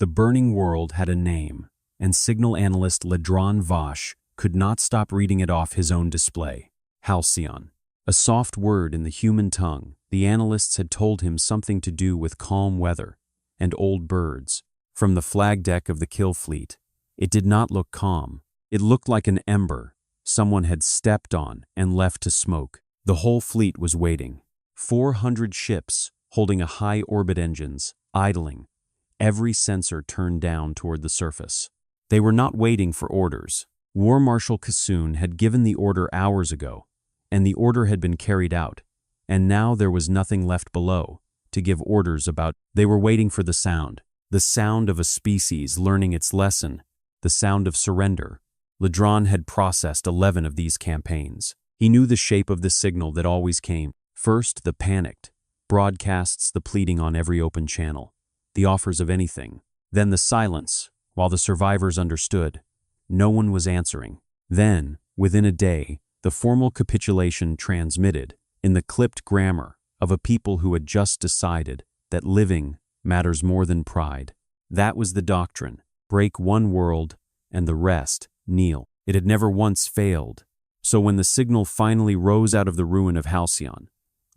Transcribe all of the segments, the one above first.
The burning world had a name, and signal analyst Ledron Vosh could not stop reading it off his own display. Halcyon. A soft word in the human tongue, the analysts had told him something to do with calm weather and old birds. From the flag deck of the kill fleet, it did not look calm. It looked like an ember someone had stepped on and left to smoke. The whole fleet was waiting. 400 ships holding a high orbit engines, idling, every sensor turned down toward the surface. They were not waiting for orders. War Marshal Kassoon had given the order hours ago, and the order had been carried out, and now there was nothing left below to give orders about. They were waiting for the sound of a species learning its lesson, the sound of surrender. Ledron had processed 11 of these campaigns. He knew the shape of the signal that always came. First, the panicked, broadcasts, the pleading on every open channel, the offers of anything. Then the silence, while the survivors understood. No one was answering. Then, within a day, the formal capitulation transmitted in the clipped grammar of a people who had just decided that living matters more than pride. That was the doctrine. Break one world and the rest kneel. It had never once failed. So when the signal finally rose out of the ruin of Halcyon,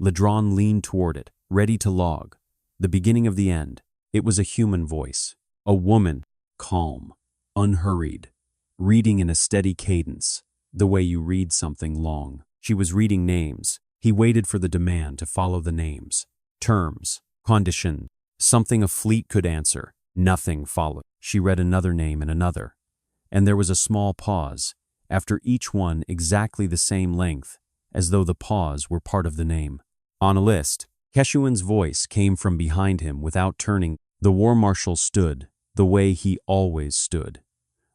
Ledron leaned toward it, ready to log the beginning of the end. It was a human voice, a woman, calm, unhurried, reading in a steady cadence, the way you read something long. She was reading names. He waited for the demand to follow the names. Terms, condition, something a fleet could answer. Nothing followed. She read another name and another, and there was a small pause, after each one exactly the same length, as though the pause were part of the name. Analyst. Keshuan's voice came from behind him without turning. The war marshal stood, the way he always stood,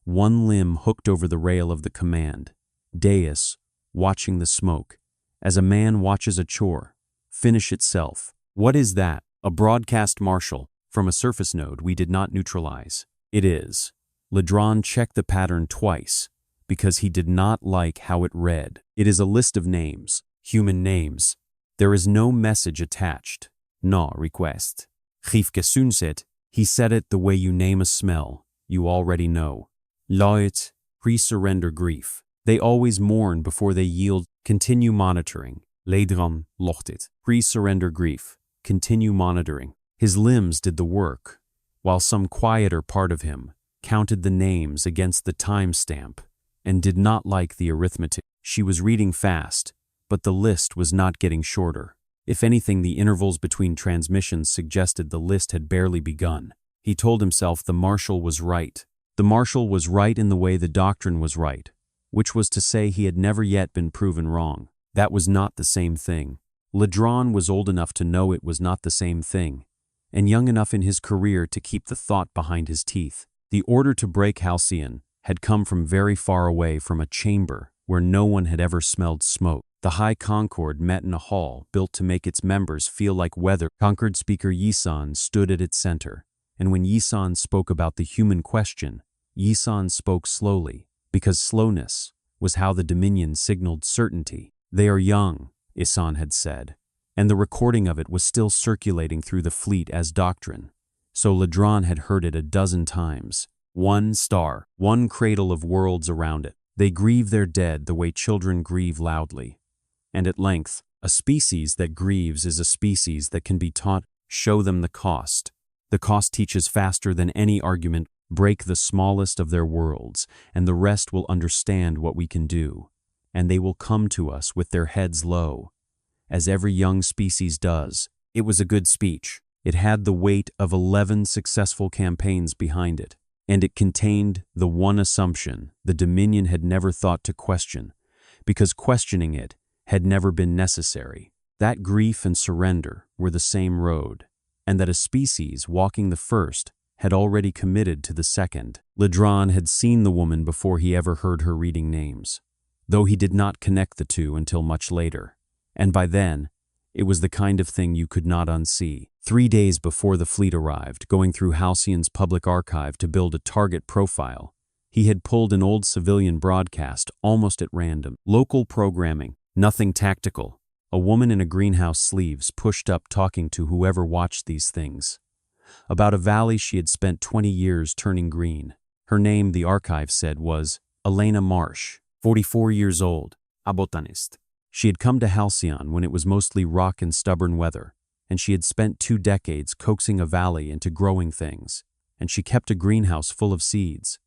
one limb hooked over the rail of the command dais, watching the smoke, as a man watches a chore finish itself. What is that? A broadcast marshal from a surface node we did not neutralize. It is. Ledron checked the pattern twice, because he did not like how it read. It is a list of names, human names. There is no message attached. No request. Chief Kassoon said, he said it the way you name a smell you already know. Laut, pre-surrender grief. They always mourn before they yield. Continue monitoring. Ledron locht it. Pre-surrender grief. Continue monitoring. His limbs did the work, while some quieter part of him counted the names against the timestamp and did not like the arithmetic. She was reading fast, but the list was not getting shorter. If anything, the intervals between transmissions suggested the list had barely begun. He told himself the marshal was right. The marshal was right in the way the doctrine was right, which was to say he had never yet been proven wrong. That was not the same thing. Ledron was old enough to know it was not the same thing, and young enough in his career to keep the thought behind his teeth. The order to break Halcyon had come from very far away, from a chamber where no one had ever smelled smoke. The High Concord met in a hall built to make its members feel like weather. Concord speaker Yisan stood at its center, and when Yisan spoke about the human question, Yisan spoke slowly, because slowness was how the Dominion signaled certainty. They are young, Yisan had said, and the recording of it was still circulating through the fleet as doctrine, so Ledron had heard it a dozen times. One star, one cradle of worlds around it. They grieve their dead the way children grieve loudly. And at length, a species that grieves is a species that can be taught. Show them the cost. The cost teaches faster than any argument. Break the smallest of their worlds, and the rest will understand what we can do, and they will come to us with their heads low, as every young species does. It was a good speech. It had the weight of 11 successful campaigns behind it, and it contained the one assumption the Dominion had never thought to question, because questioning it had never been necessary. That grief and surrender were the same road, and that a species walking the first had already committed to the second. Ledron had seen the woman before he ever heard her reading names, though he did not connect the two until much later, and by then, it was the kind of thing you could not unsee. 3 days before the fleet arrived, going through Halcyon's public archive to build a target profile, he had pulled an old civilian broadcast almost at random. Local programming, nothing tactical. A woman in a greenhouse sleeves pushed up talking to whoever watched these things. about a valley she had spent 20 years turning green. Her name, the archive said, was Elena Marsh, 44 years old, a botanist. She had come to Halcyon when it was mostly rock and stubborn weather, and she had spent 2 decades coaxing a valley into growing things, and she kept a greenhouse full of seeds.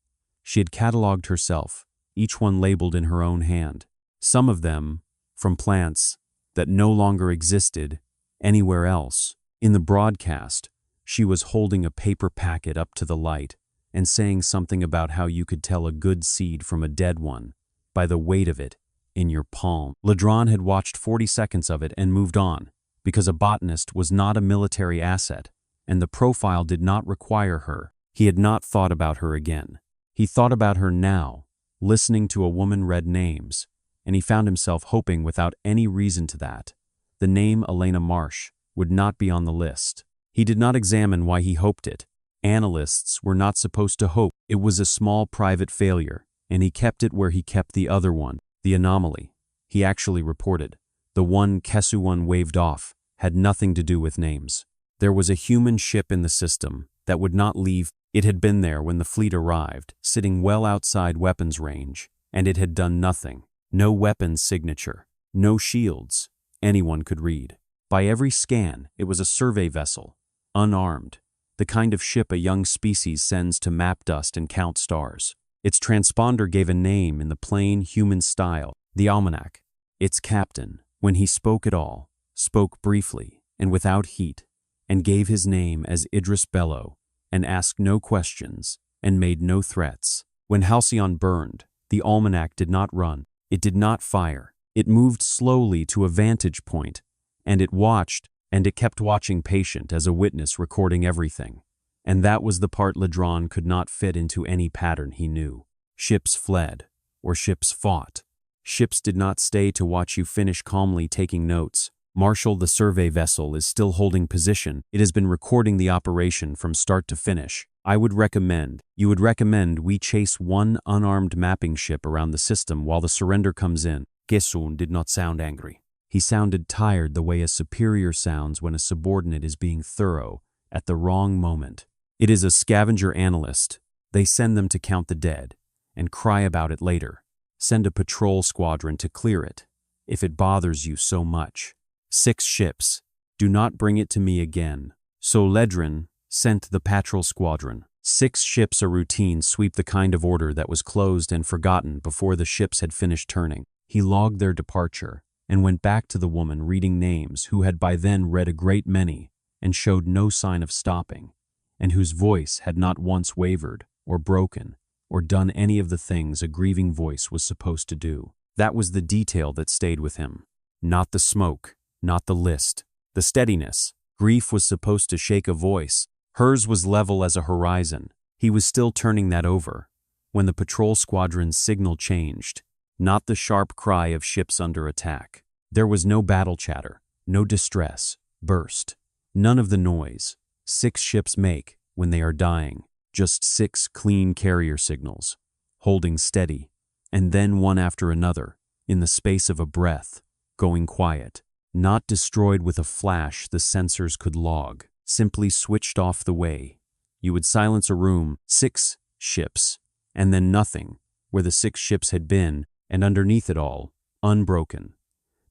She had catalogued herself, each one labeled in her own hand. Some of them from plants that no longer existed anywhere else. In the broadcast, she was holding a paper packet up to the light and saying something about how you could tell a good seed from a dead one by the weight of it in your palm. Ledron had watched 40 seconds of it and moved on, because a botanist was not a military asset, and the profile did not require her. He had not thought about her again. He thought about her now, listening to a woman read names, and he found himself hoping without any reason to that the name Elena Marsh would not be on the list. He did not examine why he hoped it. Analysts were not supposed to hope. It was a small private failure, and he kept it where he kept the other one, the anomaly. He actually reported. The one Kesuwan waved off had nothing to do with names. There was a human ship in the system that would not leave. It had been there when the fleet arrived, sitting well outside weapons range, and it had done nothing. No weapons signature, no shields anyone could read. By every scan, it was a survey vessel, unarmed, the kind of ship a young species sends to map dust and count stars. Its transponder gave a name in the plain human style, the almanac. Its captain, when he spoke at all, spoke briefly and without heat, and gave his name as Idris Bello, and asked no questions, and made no threats. When Halcyon burned, the almanac did not run, it did not fire. It moved slowly to a vantage point, and it watched, and it kept watching patient as a witness recording everything. And that was the part Ledron could not fit into any pattern he knew. Ships fled, or ships fought. Ships did not stay to watch you finish calmly taking notes. Marshal, the survey vessel, is still holding position. It has been recording the operation from start to finish. You would recommend we chase one unarmed mapping ship around the system while the surrender comes in. Gesun did not sound angry. He sounded tired the way a superior sounds when a subordinate is being thorough at the wrong moment. It is a scavenger analyst. They send them to count the dead and cry about it later. Send a patrol squadron to clear it, if it bothers you so much. 6 ships. Do not bring it to me again. So Ledron sent the patrol squadron. 6 ships, a routine sweep, the kind of order that was closed and forgotten before the ships had finished turning. He logged their departure and went back to the woman reading names, who had by then read a great many and showed no sign of stopping, and whose voice had not once wavered or broken or done any of the things a grieving voice was supposed to do. That was the detail that stayed with him. Not the smoke, not the list, the steadiness. Grief was supposed to shake a voice. Hers was level as a horizon. He was still turning that over when the patrol squadron's signal changed. Not the sharp cry of ships under attack. There was no battle chatter, no distress, burst. None of the noise 6 ships make when they are dying. Just 6 clean carrier signals, holding steady, and then one after another, in the space of a breath, going quiet. Not destroyed with a flash the sensors could log, simply switched off the way. You would silence a room, 6 ships, and then nothing, where the 6 ships had been, and underneath it all, unbroken.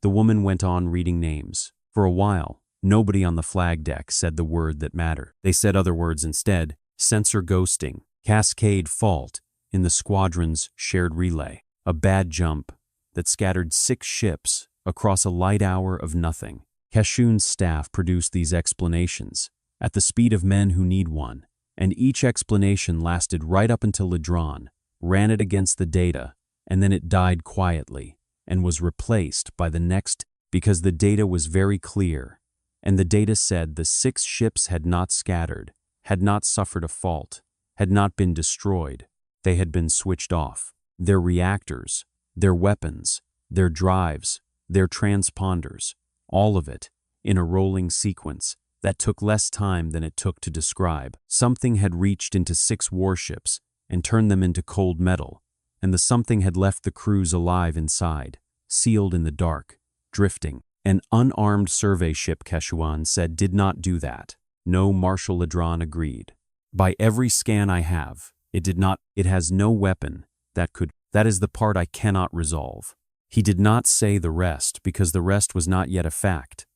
The woman went on reading names. For a while, nobody on the flag deck said the word that mattered. They said other words instead: sensor ghosting, cascade fault in the squadron's shared relay, a bad jump that scattered 6 ships across a light hour of nothing. Kashun's staff produced these explanations at the speed of men who need one, and each explanation lasted right up until Ledron ran it against the data, and then it died quietly and was replaced by the next, because the data was very clear, and the data said the 6 ships had not scattered, had not suffered a fault, had not been destroyed. They had been switched off. Their reactors, their weapons, their drives, their transponders, all of it, in a rolling sequence that took less time than it took to describe. Something had reached into 6 warships and turned them into cold metal, and the something had left the crews alive inside, sealed in the dark, drifting. An unarmed survey ship, Keshuan said, did not do that. No, Marshal Ledron agreed. By every scan I have, it has no weapon that is the part I cannot resolve. He did not say the rest because the rest was not yet a fact,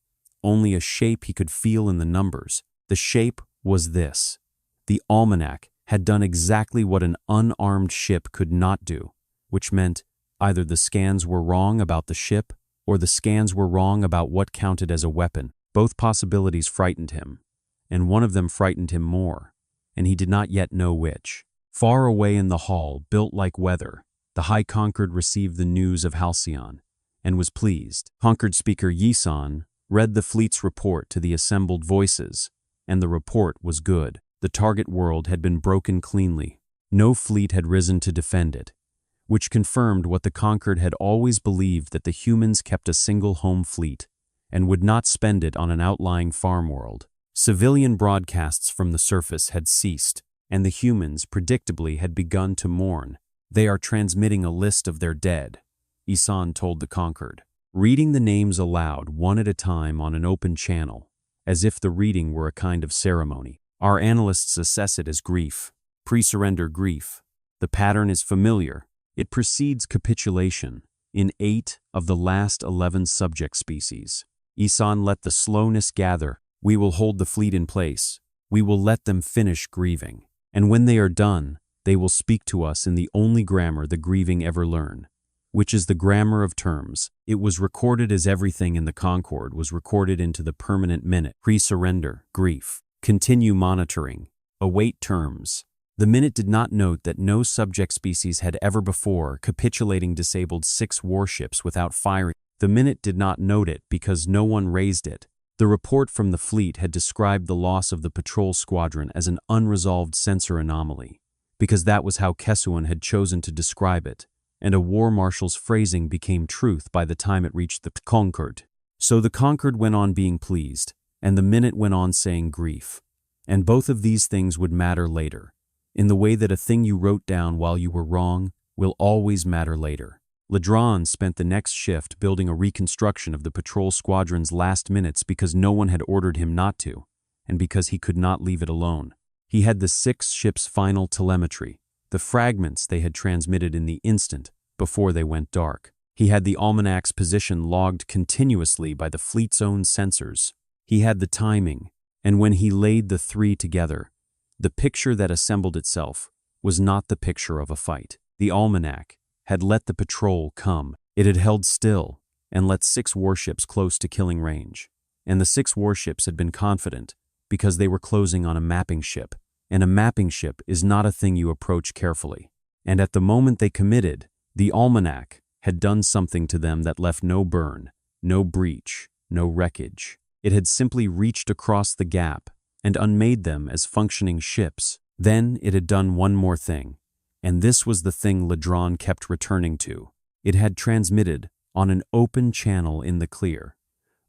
only a shape he could feel in the numbers. The shape was this. The almanac had done exactly what an unarmed ship could not do, which meant either the scans were wrong about the ship or the scans were wrong about what counted as a weapon. Both possibilities frightened him, and one of them frightened him more, and he did not yet know which. Far away in the hall, built like weather, the High Conquered received the news of Halcyon and was pleased. Conquered speaker Yisan read the fleet's report to the assembled voices, and the report was good. The target world had been broken cleanly. No fleet had risen to defend it, which confirmed what the Conquered had always believed, that the humans kept a single home fleet and would not spend it on an outlying farm world. Civilian broadcasts from the surface had ceased, and the humans, predictably, had begun to mourn. They are transmitting a list of their dead, Isan told the Conquered, reading the names aloud one at a time on an open channel, as if the reading were a kind of ceremony. Our analysts assess it as grief, pre-surrender grief. The pattern is familiar. It precedes capitulation in 8 of the last 11 subject species. Isan let the slowness gather. We will hold the fleet in place. We will let them finish grieving. And when they are done, they will speak to us in the only grammar the grieving ever learn, which is the grammar of terms. It was recorded as everything in the Concord was recorded into the permanent minute. Pre-surrender, grief. Continue monitoring. Await terms. The minute did not note that no subject species had ever before capitulating disabled 6 warships without firing. The minute did not note it because no one raised it. The report from the fleet had described the loss of the patrol squadron as an unresolved sensor anomaly, because that was how Kesuan had chosen to describe it, and a war marshal's phrasing became truth by the time it reached the Conquered. So the Conquered went on being pleased, and the minute went on saying grief. And both of these things would matter later, in the way that a thing you wrote down while you were wrong will always matter later. Ledron spent the next shift building a reconstruction of the patrol squadron's last minutes because no one had ordered him not to, and because he could not leave it alone. He had the 6 ships' final telemetry, the fragments they had transmitted in the instant before they went dark. He had the almanac's position logged continuously by the fleet's own sensors. He had the timing, and when he laid the 3 together, the picture that assembled itself was not the picture of a fight. The almanac had let the patrol come. It had held still and let 6 warships close to killing range. And the 6 warships had been confident because they were closing on a mapping ship. And a mapping ship is not a thing you approach carefully. And at the moment they committed, the almanac had done something to them that left no burn, no breach, no wreckage. It had simply reached across the gap and unmade them as functioning ships. Then it had done one more thing. And this was the thing Ledron kept returning to. It had transmitted, on an open channel in the clear,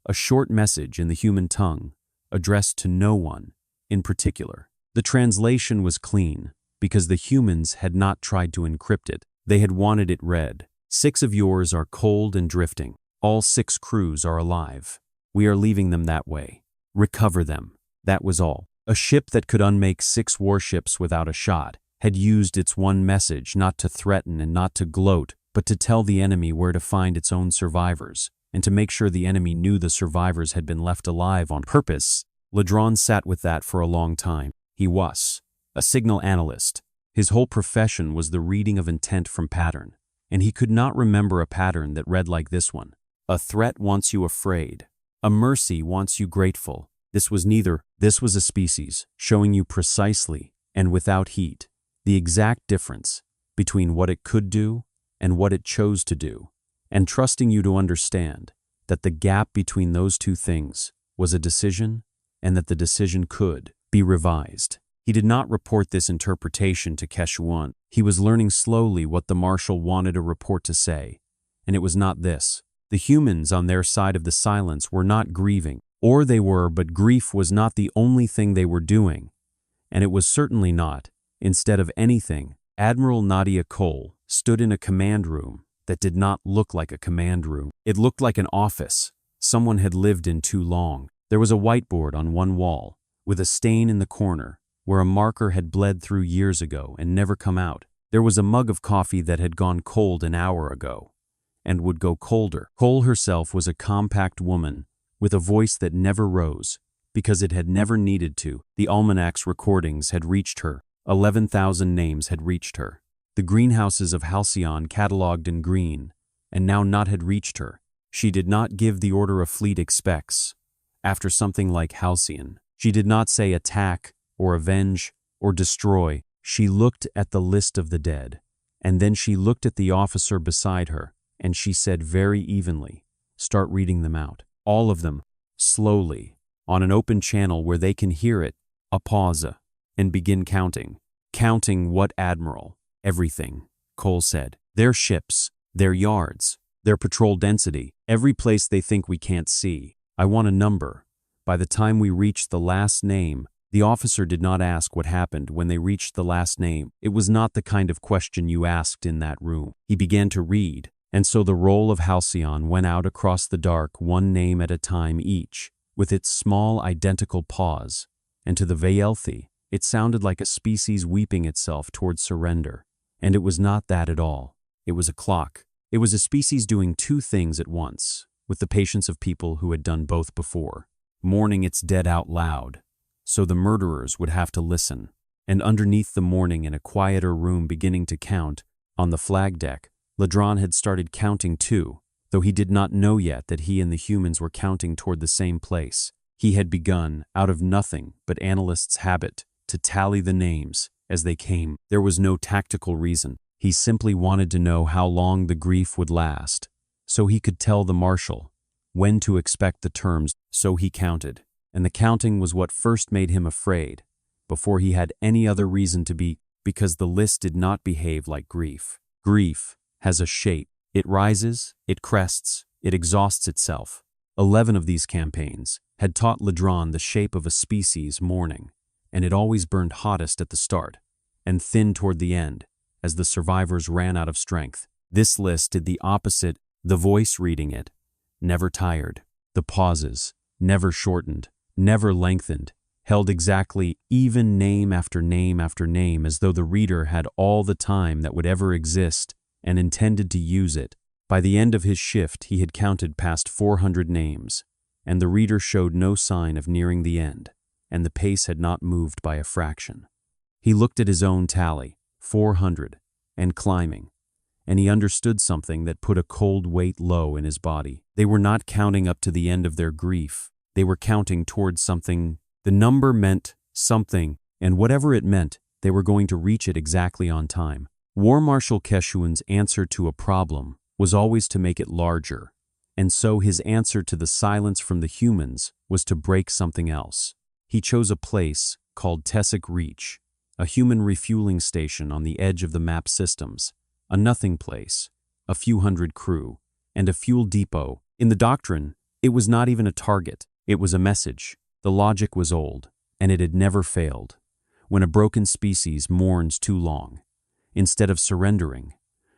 a short message in the human tongue, addressed to no one in particular. The translation was clean, because the humans had not tried to encrypt it. They had wanted it read. 6 of yours are cold and drifting. All 6 crews are alive. We are leaving them that way. Recover them. That was all. A ship that could unmake 6 warships without a shot had used its one message not to threaten and not to gloat, but to tell the enemy where to find its own survivors, and to make sure the enemy knew the survivors had been left alive on purpose. Ledron sat with that for a long time. He was a signal analyst. His whole profession was the reading of intent from pattern, and he could not remember a pattern that read like this one. A threat wants you afraid. A mercy wants you grateful. This was neither. This was a species, showing you precisely, and without heat, the exact difference between what it could do and what it chose to do, and trusting you to understand that the gap between those two things was a decision and that the decision could be revised. He did not report this interpretation to Keshuan. He was learning slowly what the marshal wanted a report to say, and it was not this. The humans on their side of the silence were not grieving, or they were, but grief was not the only thing they were doing, and it was certainly not. Instead of anything, Admiral Nadia Cole stood in a command room that did not look like a command room. It looked like an office someone had lived in too long. There was a whiteboard on one wall, with a stain in the corner, where a marker had bled through years ago and never come out. There was a mug of coffee that had gone cold an hour ago, and would go colder. Cole herself was a compact woman, with a voice that never rose, because it had never needed to. The almanac's recordings had reached her. 11,000 names had reached her. The greenhouses of Halcyon catalogued in green, and now not had reached her. She did not give the order a fleet expects. After something like Halcyon, she did not say attack, or avenge, or destroy. She looked at the list of the dead, and then she looked at the officer beside her, and she said very evenly, "Start reading them out. All of them, slowly, on an open channel where they can hear it, a pause, and begin counting." "Counting what, Admiral?" "Everything," Cole said. "Their ships, their yards, their patrol density, every place they think we can't see. I want a number. By the time we reach the last name." The officer did not ask what happened when they reached the last name. It was not the kind of question you asked in that room. He began to read, and so the roll of Halcyon went out across the dark, one name at a time each, with its small identical pause, and to the Vaelthi, it sounded like a species weeping itself towards surrender. And it was not that at all. It was a clock. It was a species doing two things at once, with the patience of people who had done both before. Mourning its dead out loud, so the murderers would have to listen. And underneath the mourning, in a quieter room beginning to count, on the flag deck, Ledron had started counting too, though he did not know yet that he and the humans were counting toward the same place. He had begun, out of nothing but analyst's habit, to tally the names as they came. There was no tactical reason. He simply wanted to know how long the grief would last, so he could tell the marshal when to expect the terms. So he counted, and the counting was what first made him afraid, before he had any other reason to be, because the list did not behave like grief. Grief has a shape. It rises, it crests, it exhausts itself. 11 of these campaigns had taught Ledron the shape of a species mourning, and it always burned hottest at the start, and thinned toward the end, as the survivors ran out of strength. This list did the opposite. The voice reading it never tired. The pauses never shortened, never lengthened, held exactly even name after name after name, as though the reader had all the time that would ever exist and intended to use it. By the end of his shift, he had counted past 400 names, and the reader showed no sign of nearing the end, and the pace had not moved by a fraction. He looked at his own tally, 400, and climbing, and he understood something that put a cold weight low in his body. They were not counting up to the end of their grief. They were counting towards something. The number meant something, and whatever it meant, they were going to reach it exactly on time. War Marshal Keshuan's answer to a problem was always to make it larger, and so his answer to the silence from the humans was to break something else. He chose a place called Tessic Reach, a human refueling station on the edge of the map systems, a nothing place, a few hundred crew, and a fuel depot. In the doctrine, it was not even a target. It was a message. The logic was old, and it had never failed. When a broken species mourns too long, instead of surrendering,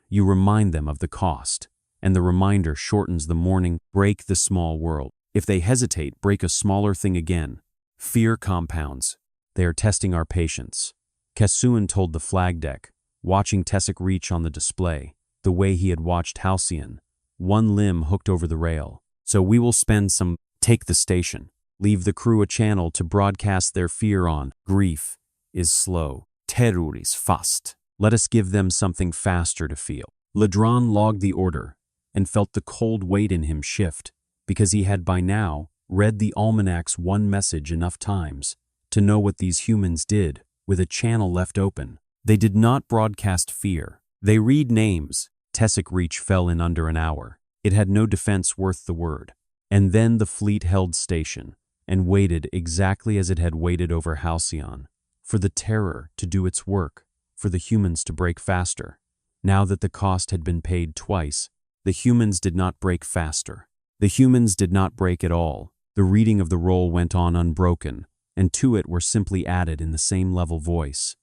you remind them of the cost, and the reminder shortens the mourning. Break the small world. If they hesitate, break a smaller thing again. Fear compounds. They are testing our patience. Keshuan told the flag deck, watching Tessic Reach on the display, the way he had watched Halcyon, one limb hooked over the rail. So we will spend some. Take the station. Leave the crew a channel to broadcast their fear on. Grief is slow. Terror is fast. Let us give them something faster to feel. Ledron logged the order and felt the cold weight in him shift, because he had by now read the almanac's one message enough times to know what these humans did with a channel left open. They did not broadcast fear. They read names. Tessic Reach fell in under an hour. It had no defense worth the word. And then the fleet held station and waited exactly as it had waited over Halcyon, for the terror to do its work, for the humans to break faster. Now that the cost had been paid twice, the humans did not break faster. The humans did not break at all. The reading of the roll went on unbroken, and to it were simply added in the same level voice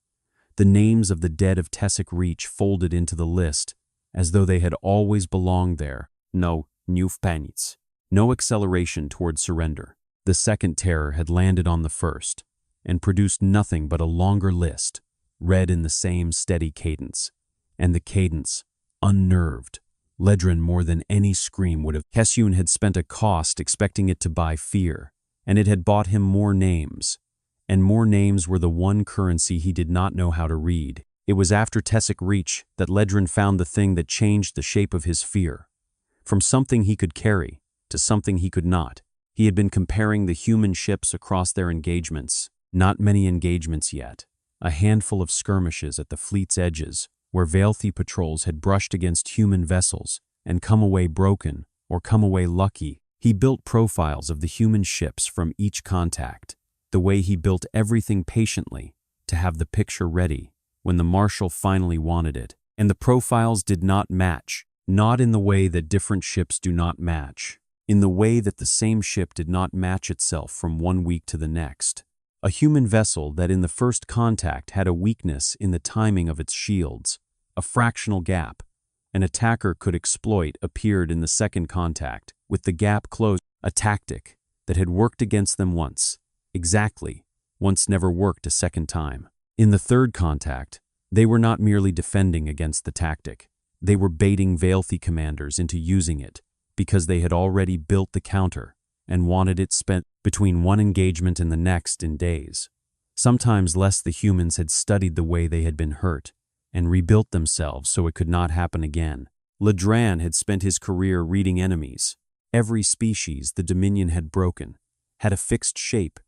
the names of the dead of Tessic Reach folded into the list, as though they had always belonged there. No new panics. No acceleration toward surrender. The second terror had landed on the first, and produced nothing but a longer list, read in the same steady cadence. And the cadence, unnerved, Ledron more than any scream would have. Hessun had spent a cost expecting it to buy fear, and it had bought him more names. And more names were the one currency he did not know how to read. It was after Tessic Reach that Ledron found the thing that changed the shape of his fear. From something he could carry to something he could not. He had been comparing the human ships across their engagements. Not many engagements yet. A handful of skirmishes at the fleet's edges, where Veilthi patrols had brushed against human vessels and come away broken or come away lucky. He built profiles of the human ships from each contact, the way he built everything patiently to have the picture ready when the marshal finally wanted it. And the profiles did not match, not in the way that different ships do not match, in the way that the same ship did not match itself from one week to the next. A human vessel that in the first contact had a weakness in the timing of its shields, a fractional gap an attacker could exploit appeared in the second contact, with the gap closed. A tactic that had worked against them once, exactly, once never worked a second time. In the third contact, they were not merely defending against the tactic, they were baiting Veilthi commanders into using it, because they had already built the counter and wanted it spent between one engagement and the next in days. Sometimes less. The humans had studied the way they had been hurt and rebuilt themselves so it could not happen again. Ledron had spent his career reading enemies. Every species the Dominion had broken had a fixed shape.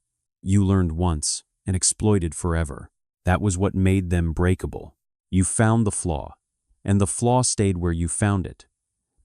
You learned once and exploited forever. That was what made them breakable. You found the flaw, and the flaw stayed where you found it,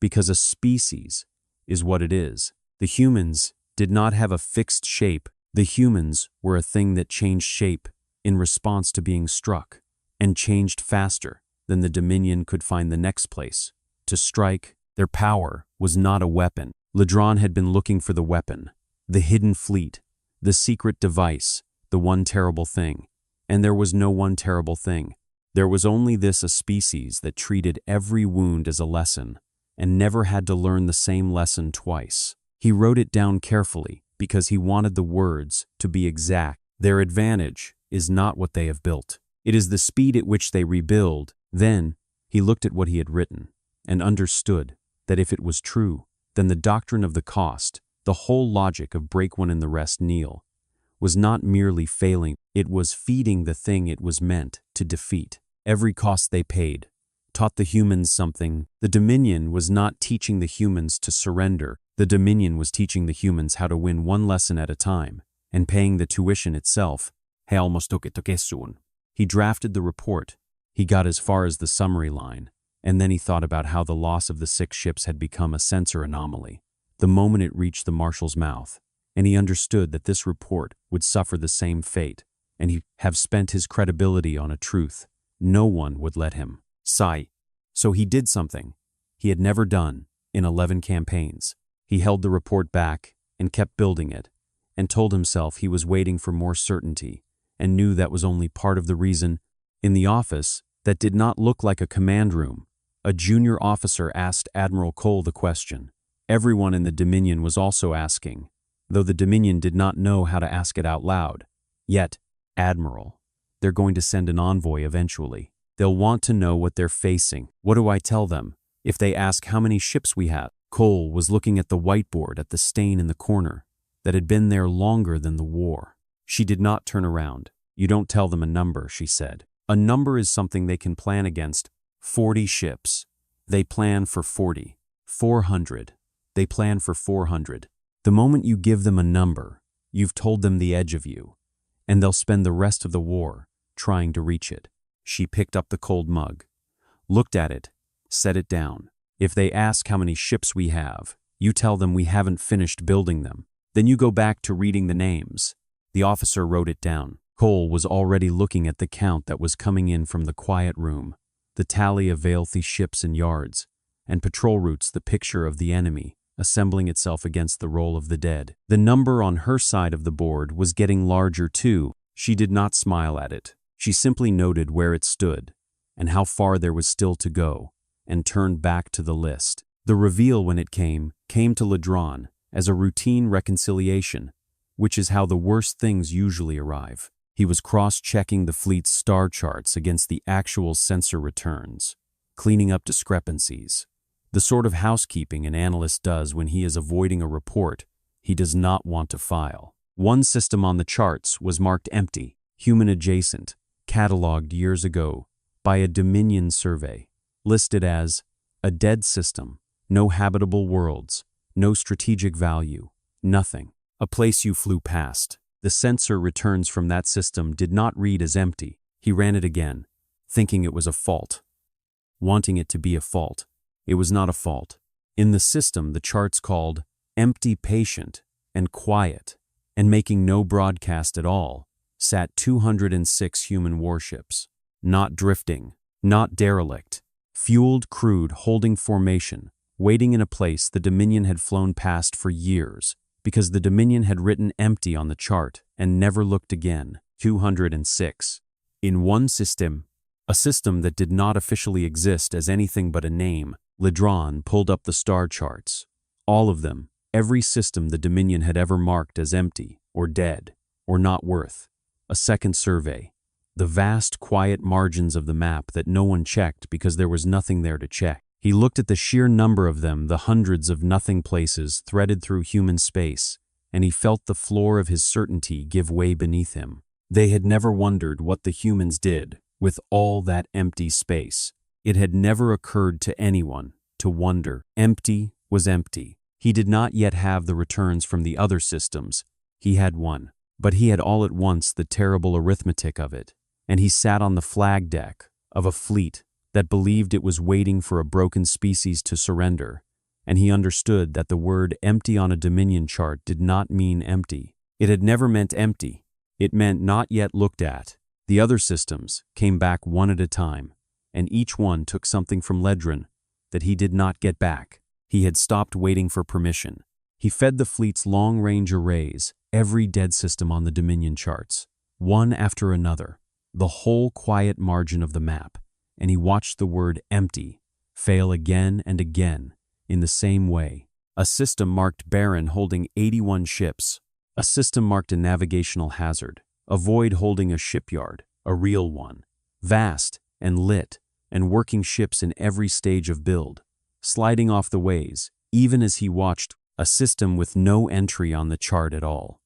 because a species is what it is. The humans did not have a fixed shape. The humans were a thing that changed shape in response to being struck, and changed faster than the Dominion could find the next place to strike. Their power was not a weapon. Ledron had been looking for the weapon, the hidden fleet, the secret device, the one terrible thing. And there was no one terrible thing. There was only this: a species that treated every wound as a lesson and never had to learn the same lesson twice. He wrote it down carefully because he wanted the words to be exact. Their advantage is not what they have built. It is the speed at which they rebuild. Then he looked at what he had written and understood that if it was true, then the doctrine of the cost, the whole logic of break one and the rest kneel, was not merely failing, it was feeding the thing it was meant to defeat. Every cost they paid taught the humans something. The Dominion was not teaching the humans to surrender. The Dominion was teaching the humans how to win one lesson at a time, and paying the tuition itself. He almost took it to Kessun. He drafted the report. He got as far as the summary line, and then he thought about how the loss of the 6 ships had become a sensor anomaly. The moment it reached the marshal's mouth, and he understood that this report would suffer the same fate, and he'd have spent his credibility on a truth no one would let him. So he did something he had never done in 11 campaigns. He held the report back and kept building it, and told himself he was waiting for more certainty, and knew that was only part of the reason. In the office that did not look like a command room, a junior officer asked Admiral Cole the question. Everyone in the Dominion was also asking, though the Dominion did not know how to ask it out loud. Yet, Admiral, they're going to send an envoy eventually. They'll want to know what they're facing. What do I tell them if they ask how many ships we have? Cole was looking at the whiteboard at the stain in the corner that had been there longer than the war. She did not turn around. You don't tell them a number, she said. A number is something they can plan against. 40 ships. They plan for 40. 400. They plan for 400. The moment you give them a number, you've told them the edge of you, and they'll spend the rest of the war trying to reach it. She picked up the cold mug, looked at it, set it down. If they ask how many ships we have, you tell them we haven't finished building them. Then you go back to reading the names. The officer wrote it down. Cole was already looking at the count that was coming in from the quiet room, the tally of Veilthi ships and yards, and patrol routes, the picture of the enemy assembling itself against the roll of the dead. The number on her side of the board was getting larger too. She did not smile at it. She simply noted where it stood and how far there was still to go, and turned back to the list. The reveal, when it came to Ledron as a routine reconciliation, which is how the worst things usually arrive. He was cross-checking the fleet's star charts against the actual sensor returns, cleaning up discrepancies. The sort of housekeeping an analyst does when he is avoiding a report he does not want to file. One system on the charts was marked empty, human adjacent, catalogued years ago by a Dominion survey, listed as a dead system, no habitable worlds, no strategic value, nothing. A place you flew past. The sensor returns from that system did not read as empty. He ran it again, thinking it was a fault. Wanting it to be a fault. It was not a fault. In the system, the charts called empty, patient, and quiet, and making no broadcast at all, sat 206 human warships. Not drifting, not derelict, fueled, crewed, holding formation, waiting in a place the Dominion had flown past for years, because the Dominion had written empty on the chart and never looked again. 206. In one system, a system that did not officially exist as anything but a name, Ledron pulled up the star charts. All of them, every system the Dominion had ever marked as empty, or dead, or not worth. A second survey. The vast, quiet margins of the map that no one checked because there was nothing there to check. He looked at the sheer number of them, the hundreds of nothing places threaded through human space, and he felt the floor of his certainty give way beneath him. They had never wondered what the humans did with all that empty space. It had never occurred to anyone to wonder. Empty was empty. He did not yet have the returns from the other systems. He had one, but he had all at once the terrible arithmetic of it, and he sat on the flag deck of a fleet that believed it was waiting for a broken species to surrender, and he understood that the word empty on a Dominion chart did not mean empty. It had never meant empty. It meant not yet looked at. The other systems came back one at a time, and each one took something from Ledron that he did not get back. He had stopped waiting for permission. He fed the fleet's long-range arrays, every dead system on the Dominion charts, one after another, the whole quiet margin of the map, and he watched the word empty fail again and again in the same way. A system marked barren holding 81 ships. A system marked a navigational hazard, a void holding a shipyard, a real one, vast and lit and working ships in every stage of build, sliding off the ways, even as he watched. A system with no entry on the chart at all,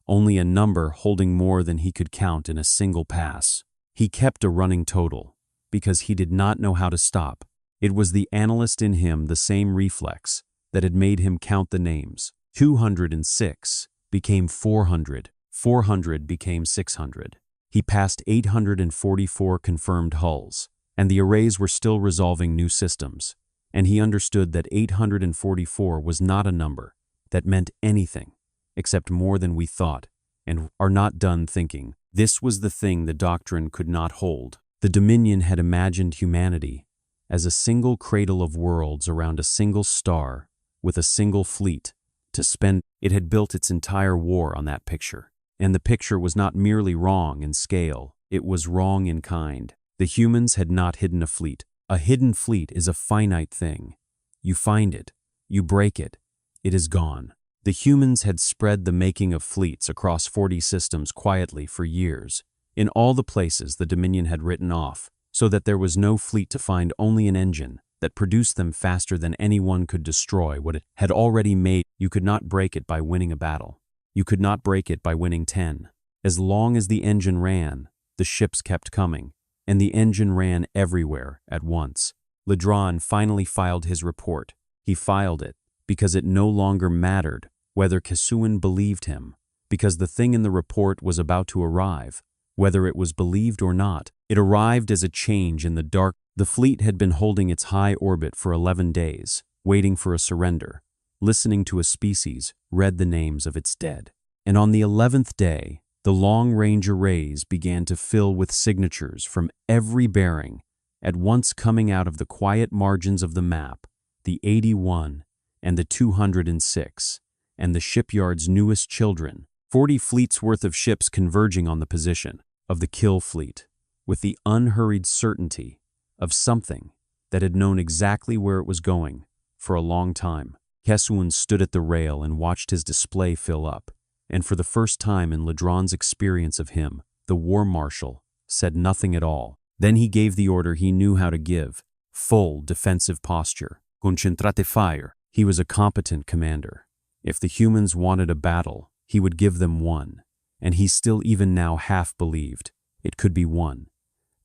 only a number holding more than he could count in a single pass. He kept a running total, because he did not know how to stop. It was the analyst in him, the same reflex that had made him count the names. 206 became 400, 400 became 600. He passed 844 confirmed hulls, and the arrays were still resolving new systems, and he understood that 844 was not a number that meant anything except more than we thought and are not done thinking. This was the thing the doctrine could not hold. The Dominion had imagined humanity as a single cradle of worlds around a single star with a single fleet to spend. It had built its entire war on that picture. And the picture was not merely wrong in scale, it was wrong in kind. The humans had not hidden a fleet. A hidden fleet is a finite thing. You find it, you break it, it is gone. The humans had spread the making of fleets across 40 systems quietly for years, in all the places the Dominion had written off, so that there was no fleet to find, only an engine that produced them faster than anyone could destroy what it had already made. You could not break it by winning a battle. You could not break it by winning 10. As long as the engine ran, the ships kept coming, and the engine ran everywhere at once. Ledron finally filed his report. He filed it because it no longer mattered whether Kesuan believed him, because the thing in the report was about to arrive, whether it was believed or not. It arrived as a change in the dark. The fleet had been holding its high orbit for 11 days, waiting for a surrender, listening to a species read the names of its dead. And on the 11th day, the long-range arrays began to fill with signatures from every bearing, at once coming out of the quiet margins of the map, the 81 and the 206, and the shipyard's newest children, 40 fleets worth of ships converging on the position of the kill fleet, with the unhurried certainty of something that had known exactly where it was going for a long time. Kesuan stood at the rail and watched his display fill up, and for the first time in Ledron's experience of him, the war marshal, said nothing at all. Then he gave the order he knew how to give: full defensive posture. Concentrate fire. He was a competent commander. If the humans wanted a battle, he would give them one. And he still even now half believed it could be won.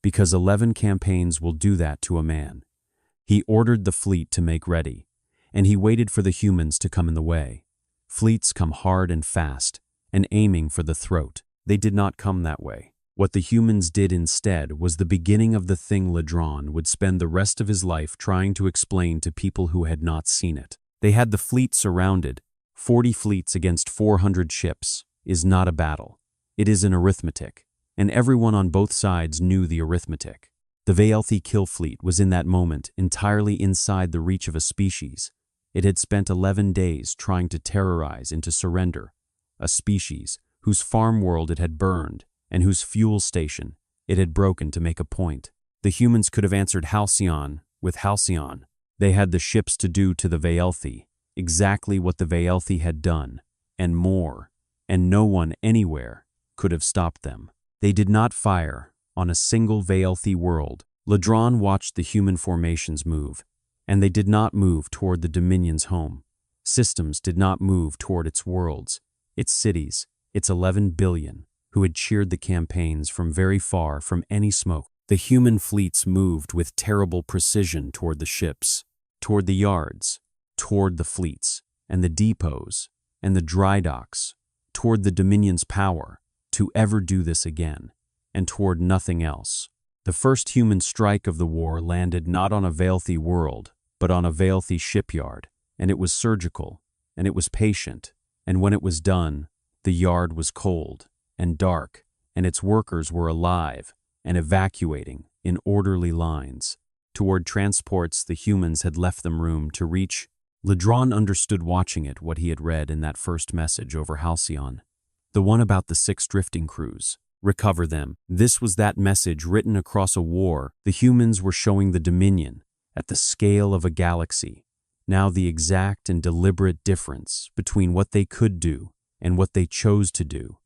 Because 11 campaigns will do that to a man. He ordered the fleet to make ready, and he waited for the humans to come in the way. Fleets come hard and fast, and aiming for the throat. They did not come that way. What the humans did instead was the beginning of the thing Ledron would spend the rest of his life trying to explain to people who had not seen it. They had the fleet surrounded. 40 fleets against 400 ships is not a battle. It is an arithmetic, and everyone on both sides knew the arithmetic. The Vaelthi kill fleet was in that moment entirely inside the reach of a species. It had spent 11 days trying to terrorize into surrender, a species whose farm world it had burned and whose fuel station it had broken to make a point. The humans could have answered Halcyon with Halcyon. They had the ships to do to the Vaelthi exactly what the Vaelthi had done, and more, and no one anywhere could have stopped them. They did not fire on a single Vaelthi world. Ledron watched the human formations move, and they did not move toward the Dominion's home. Systems did not move toward its worlds, its cities, its 11 billion, who had cheered the campaigns from very far from any smoke. The human fleets moved with terrible precision toward the ships, toward the yards, toward the fleets, and the depots, and the dry docks, toward the Dominion's power to ever do this again, and toward nothing else. The first human strike of the war landed not on a Vaelthi world, but on a Vaelthi shipyard, and it was surgical, and it was patient, and when it was done, the yard was cold and dark, and its workers were alive and evacuating in orderly lines. Toward transports the humans had left them room to reach. Ledron understood watching it what he had read in that first message over Halcyon. The one about the 6 drifting crews. Recover them. This was that message written across a war. The humans were showing the Dominion, at the scale of a galaxy, now the exact and deliberate difference between what they could do and what they chose to do.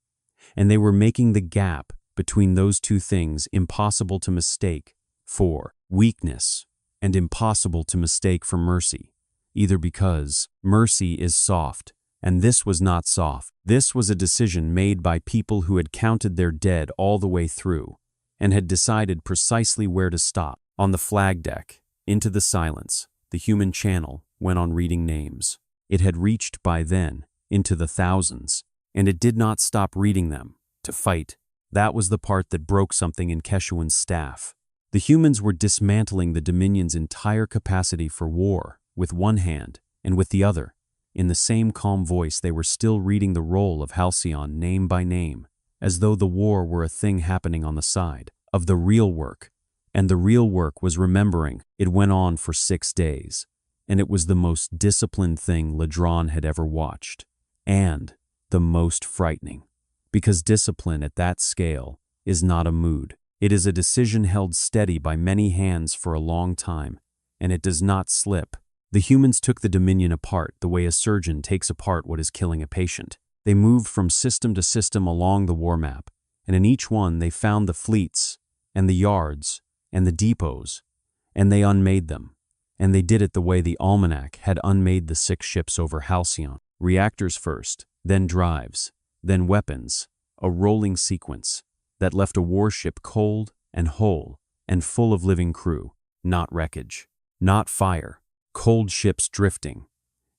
And they were making the gap between those two things impossible to mistake for weakness and impossible to mistake for mercy, either because mercy is soft, and this was not soft. This was a decision made by people who had counted their dead all the way through and had decided precisely where to stop. On the flag deck, into the silence, the human channel went on reading names. It had reached by then into the thousands, and it did not stop reading them to fight. That was the part that broke something in Keshuan's staff. The humans were dismantling the Dominion's entire capacity for war with one hand, and with the other, in the same calm voice, they were still reading the roll of Halcyon name by name, as though the war were a thing happening on the side of the real work. And the real work was remembering. It went on for 6 days, and it was the most disciplined thing Ledron had ever watched, and the most frightening. Because discipline at that scale is not a mood. It is a decision held steady by many hands for a long time, and it does not slip. The humans took the Dominion apart the way a surgeon takes apart what is killing a patient. They moved from system to system along the war map, and in each one they found the fleets, and the yards, and the depots, and they unmade them. And they did it the way the almanac had unmade the 6 ships over Halcyon. Reactors first, then drives, then weapons, a rolling sequence that left a warship cold and whole and full of living crew, not wreckage, not fire, cold ships drifting,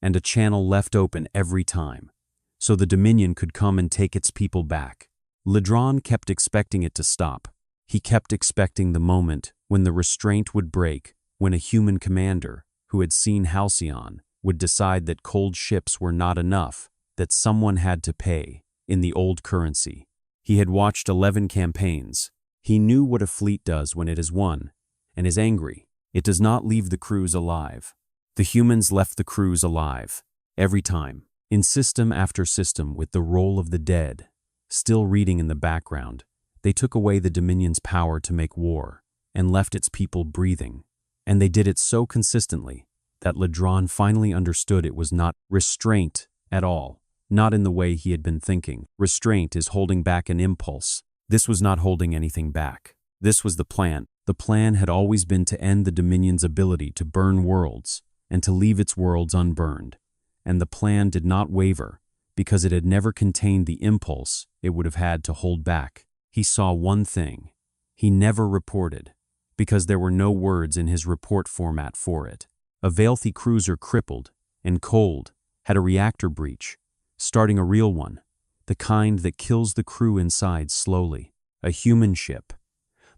and a channel left open every time, so the Dominion could come and take its people back. Ledron kept expecting it to stop. He kept expecting the moment when the restraint would break, when a human commander who had seen Halcyon would decide that cold ships were not enough, that someone had to pay in the old currency. He had watched 11 campaigns. He knew what a fleet does when it is won and is angry. It does not leave the crews alive. The humans left the crews alive, every time, in system after system with the roll of the dead still reading in the background. They took away the Dominion's power to make war and left its people breathing. And they did it so consistently that Ledron finally understood it was not restraint at all, not in the way he had been thinking. Restraint is holding back an impulse, This was not holding anything back. This was the plan. The plan had always been to end the Dominion's ability to burn worlds and to leave its worlds unburned. And the plan did not waver because it had never contained the impulse it would have had to hold back. He saw one thing. He never reported because there were no words in his report format for it. A Vealthy cruiser crippled and cold had a reactor breach, starting a real one, the kind that kills the crew inside slowly. A human ship.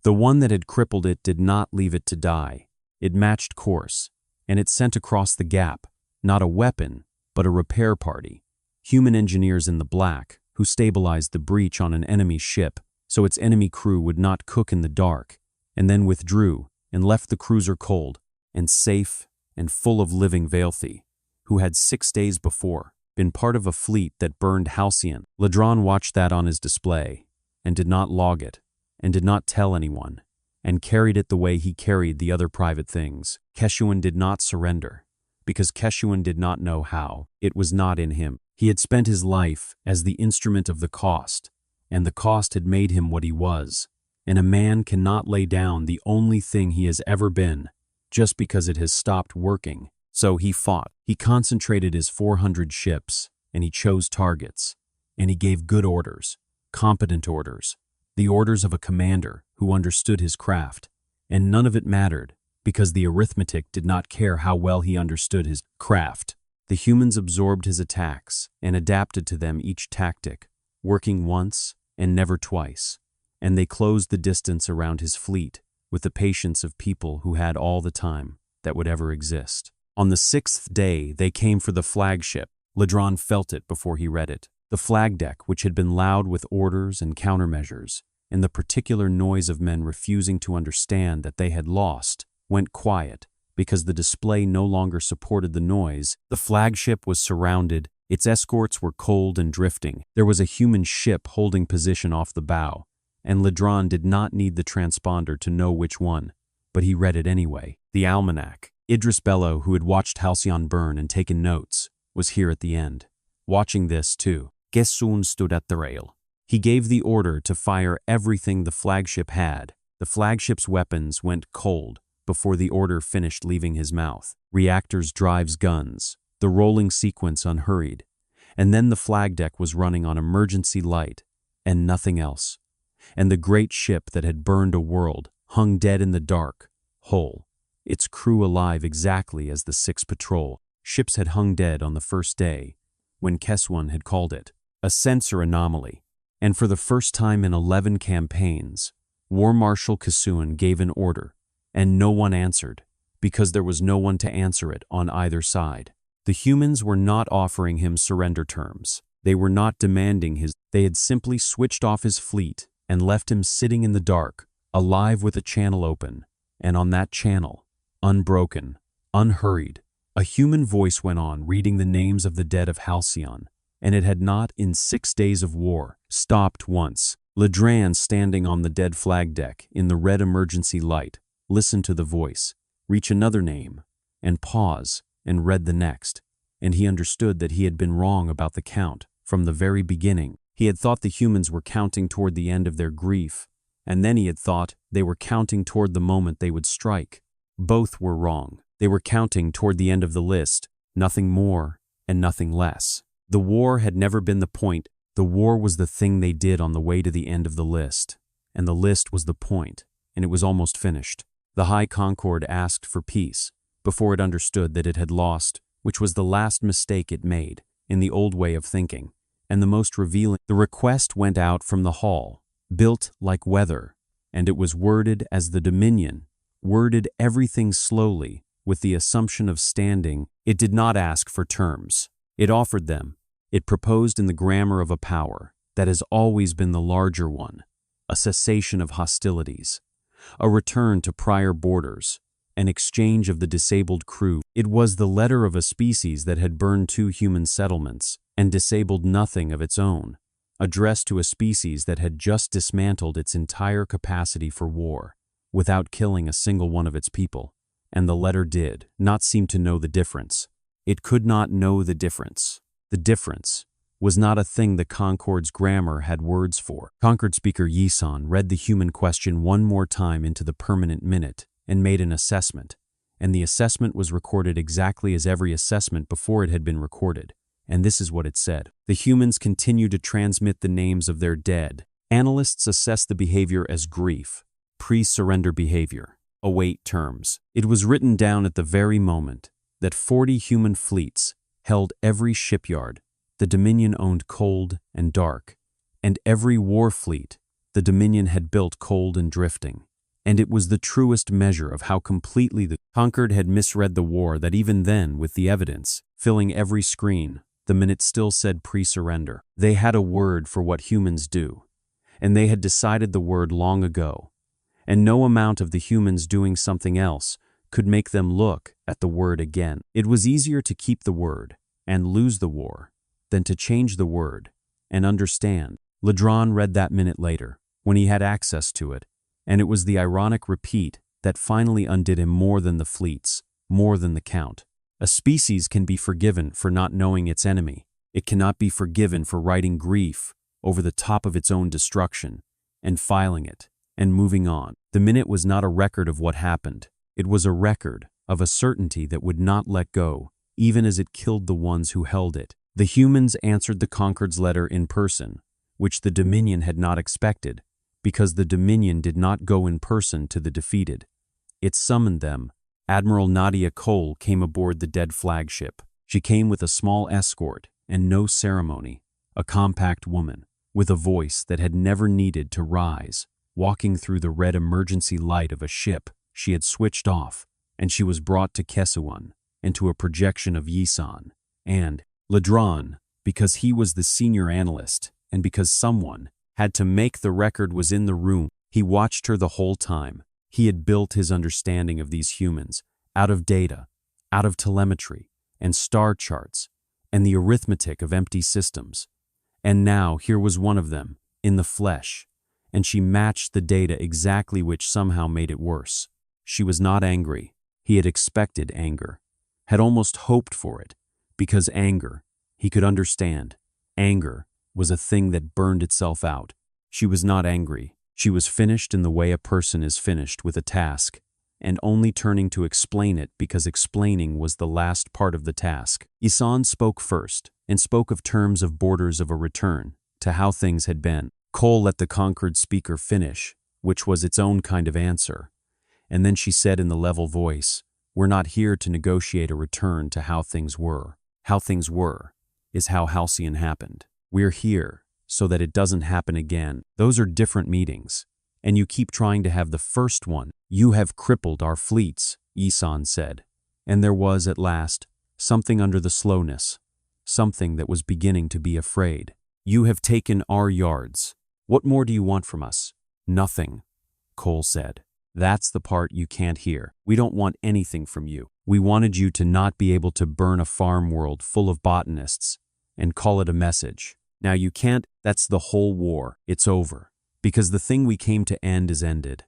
The one that had crippled it did not leave it to die. It matched course, and it sent across the gap, not a weapon, but a repair party. Human engineers in the black, who stabilized the breach on an enemy ship so its enemy crew would not cook in the dark, and then withdrew and left the cruiser cold and safe and full of living Vealthy, who had 6 days before been part of a fleet that burned Halcyon. Ladron watched that on his display and did not log it, and did not tell anyone, and carried it the way he carried the other private things. Keshuan did not surrender, because Keshuan did not know how. It was not in him. He had spent his life as the instrument of the cost, and the cost had made him what he was. And a man cannot lay down the only thing he has ever been, just because it has stopped working. So he fought. He concentrated his 400 ships, and he chose targets, and he gave good orders, competent orders, the orders of a commander who understood his craft, and none of it mattered because the arithmetic did not care how well he understood his craft. The humans absorbed his attacks and adapted to them each tactic, working once and never twice, and they closed the distance around his fleet with the patience of people who had all the time that would ever exist. On the 6th day, they came for the flagship. Ladron felt it before he read it. The flag deck, which had been loud with orders and countermeasures, and the particular noise of men refusing to understand that they had lost, went quiet because the display no longer supported the noise. The flagship was surrounded. Its escorts were cold and drifting. There was a human ship holding position off the bow, and Ladron did not need the transponder to know which one, but he read it anyway. The almanac. Idris Bello, who had watched Halcyon burn and taken notes, was here at the end, watching this too. Gessun stood at the rail. He gave the order to fire everything the flagship had. The flagship's weapons went cold before the order finished leaving his mouth. Reactors, drives, guns, the rolling sequence unhurried, and then the flag deck was running on emergency light and nothing else. And the great ship that had burned a world hung dead in the dark, whole, its crew alive exactly as the 6th patrol. Ships had hung dead on the first day, when Keswan had called it a sensor anomaly. And for the first time in 11 campaigns, War Marshal Kessuan gave an order, and no one answered, because there was no one to answer it on either side. The humans were not offering him surrender terms. They were not demanding his. They had simply switched off his fleet and left him sitting in the dark, alive with a channel open, and on that channel, unbroken, unhurried, a human voice went on reading the names of the dead of Halcyon, and it had not, in 6 days of war, stopped once. Ladran, standing on the dead flag deck in the red emergency light, listened to the voice, reach another name, and pause, and read the next, and he understood that he had been wrong about the count from the very beginning. He had thought the humans were counting toward the end of their grief, and then he had thought they were counting toward the moment they would strike. Both were wrong. They were counting toward the end of the list, nothing more and nothing less. The war had never been the point. The war was the thing they did on the way to the end of the list, and the list was the point, and it was almost finished. The High Concord asked for peace before it understood that it had lost, which was the last mistake it made in the old way of thinking, and the most revealing. The request went out from the hall, built like weather, and it was worded as the Dominion, worded everything slowly with the assumption of standing. It did not ask for terms. It offered them. It proposed in the grammar of a power that has always been the larger one, a cessation of hostilities, a return to prior borders, an exchange of the disabled crew. It was the letter of a species that had burned 2 human settlements and disabled nothing of its own, addressed to a species that had just dismantled its entire capacity for war, without killing a single one of its people. And the letter did not seem to know the difference. It could not know the difference. The difference was not a thing the Concord's grammar had words for. Concord speaker Yisan read the human question one more time into the permanent minute and made an assessment, and the assessment was recorded exactly as every assessment before it had been recorded. And this is what it said. The humans continue to transmit the names of their dead. Analysts assess the behavior as grief, pre-surrender behavior, await terms. It was written down at the very moment that 40 human fleets held every shipyard the Dominion owned cold and dark, and every war fleet the Dominion had built cold and drifting. And it was the truest measure of how completely the Concord had misread the war that even then, with the evidence filling every screen, the minute still said pre-surrender. They had a word for what humans do, and they had decided the word long ago, and no amount of the humans doing something else could make them look at the word again. It was easier to keep the word and lose the war than to change the word and understand. Ledron read that minute later, when he had access to it, and it was the ironic repeat that finally undid him more than the fleets, more than the count. A species can be forgiven for not knowing its enemy. It cannot be forgiven for writing grief over the top of its own destruction and filing it and moving on. The minute was not a record of what happened. It was a record of a certainty that would not let go, even as it killed the ones who held it. The humans answered the Concord's letter in person, which the Dominion had not expected, because the Dominion did not go in person to the defeated. It summoned them. Admiral Nadia Cole came aboard the dead flagship. She came with a small escort and no ceremony, a compact woman, with a voice that had never needed to rise, walking through the red emergency light of a ship she had switched off, and she was brought to Kesuan and to a projection of Yisan. And Ledron, because he was the senior analyst and because someone had to make the record, was in the room. He watched her the whole time. He had built his understanding of these humans out of data, out of telemetry and star charts and the arithmetic of empty systems. And now here was one of them, in the flesh, and she matched the data exactly, which somehow made it worse. She was not angry. He had expected anger, had almost hoped for it, because anger, he could understand, anger was a thing that burned itself out. She was not angry. She was finished in the way a person is finished with a task, and only turning to explain it because explaining was the last part of the task. Yisan spoke first, and spoke of terms of borders of a return to how things had been. Cole let the Concord speaker finish, which was its own kind of answer, and then she said in the level voice, "We're not here to negotiate a return to how things were. How things were is how Halcyon happened. We're here so that it doesn't happen again. Those are different meetings, and you keep trying to have the first one. You have crippled our fleets," Yisan said, and there was, at last, something under the slowness, something that was beginning to be afraid. "You have taken our yards. What more do you want from us?" "Nothing," Cole said. "That's the part you can't hear. We don't want anything from you. We wanted you to not be able to burn a farm world full of botanists and call it a message. Now you can't. That's the whole war. It's over. Because the thing we came to end is ended.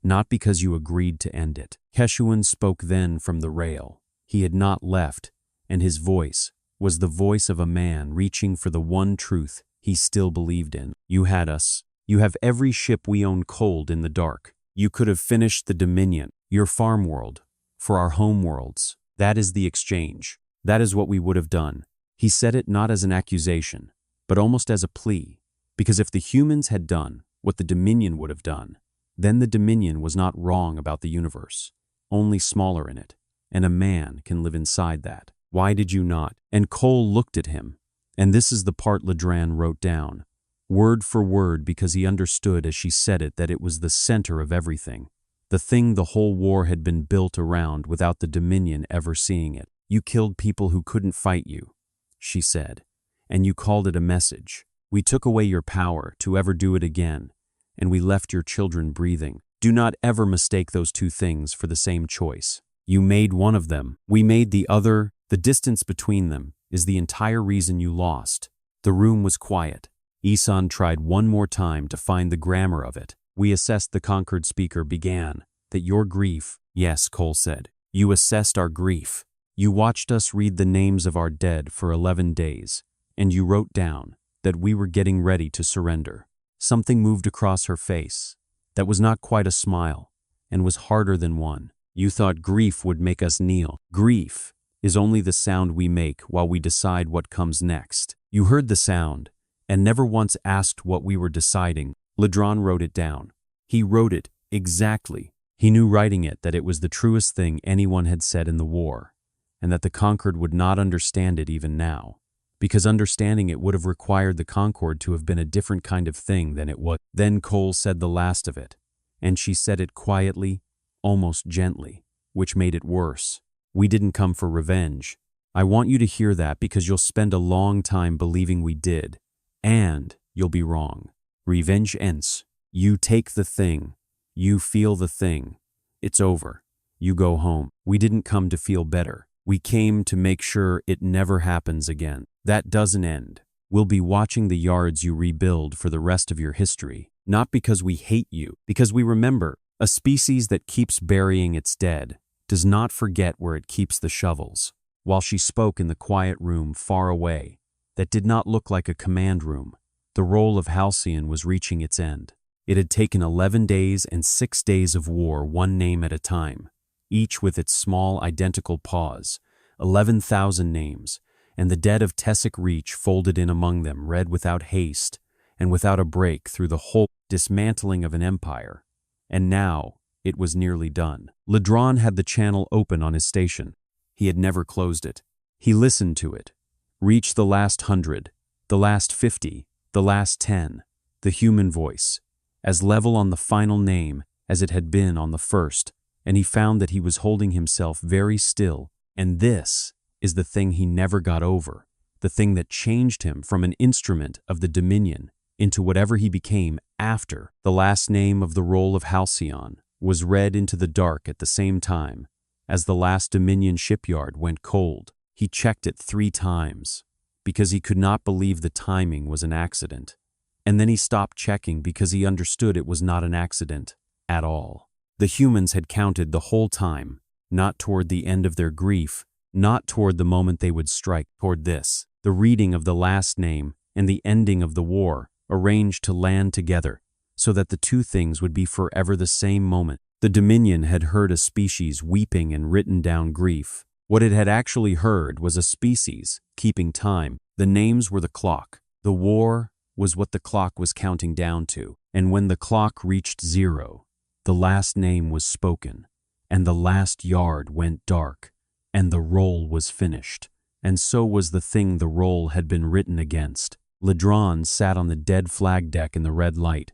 Not because you agreed to end it." Keshuan spoke then from the rail. He had not left, and his voice was the voice of a man reaching for the one truth he still believed in. "You had us. You have every ship we own cold in the dark. You could have finished the Dominion, your farm world, for our home worlds. That is the exchange. That is what we would have done." He said it not as an accusation, but almost as a plea, because if the humans had done what the Dominion would have done, then the Dominion was not wrong about the universe, only smaller in it, and a man can live inside that. "Why did you not?" And Cole looked at him, and this is the part Ledran wrote down, word for word, because he understood as she said it that it was the center of everything, the thing the whole war had been built around without the Dominion ever seeing it. "You killed people who couldn't fight you," she said, "and you called it a message. We took away your power to ever do it again, and we left your children breathing. Do not ever mistake those two things for the same choice. You made one of them. We made the other. The distance between them is the entire reason you lost." The room was quiet. Yisan tried one more time to find the grammar of it. "We assessed," the Concord speaker began, "that your grief—" "Yes," Cole said. "You assessed our grief. You watched us read the names of our dead for 11 days, and you wrote down that we were getting ready to surrender. Something moved across her face that was not quite a smile and was harder than one. You thought grief would make us kneel. Grief is only the sound we make while we decide what comes next. You heard the sound and never once asked what we were deciding. Ledron wrote it down. He wrote it exactly. He knew writing it that it was the truest thing anyone had said in the war, and that the conquered would not understand it even now, because understanding it would have required the conquered to have been a different kind of thing than it was. Then Cole said the last of it, and she said it quietly, almost gently, which made it worse. We didn't come for revenge. I want you to hear that because you'll spend a long time believing we did, and you'll be wrong. Revenge ends. You take the thing. You feel the thing. It's over. You go home. We didn't come to feel better. We came to make sure it never happens again. That doesn't end. We'll be watching the yards you rebuild for the rest of your history. Not because we hate you, because we remember a species that keeps burying its dead does not forget where it keeps the shovels. While she spoke in the quiet room far away, that did not look like a command room, the role of Halcyon was reaching its end. It had taken 11 days and 6 days of war, one name at a time, each with its small identical pause, 11,000 names, and the dead of Tessic Reach folded in among them, read without haste and without a break through the whole dismantling of an empire. And now it was nearly done. Ledron had the channel open on his station. He had never closed it. He listened to it. Reach the last 100, the last 50, the last 10, the human voice, as level on the final name as it had been on the first, and he found that he was holding himself very still, and this is the thing he never got over, the thing that changed him from an instrument of the Dominion into whatever he became after. The last name of the roll of Halcyon was read into the dark at the same time as the last Dominion shipyard went cold. He checked it 3 times because he could not believe the timing was an accident. And then he stopped checking because he understood it was not an accident at all. The humans had counted the whole time, not toward the end of their grief, not toward the moment they would strike, toward this, the reading of the last name and the ending of the war, arranged to land together, so that the two things would be forever the same moment. The Dominion had heard a species weeping and written down grief. What it had actually heard was a species keeping time. The names were the clock. The war was what the clock was counting down to, and when the clock reached 0, the last name was spoken, and the last yard went dark, and the roll was finished, and so was the thing the roll had been written against. Ledron sat on the dead flag deck in the red light,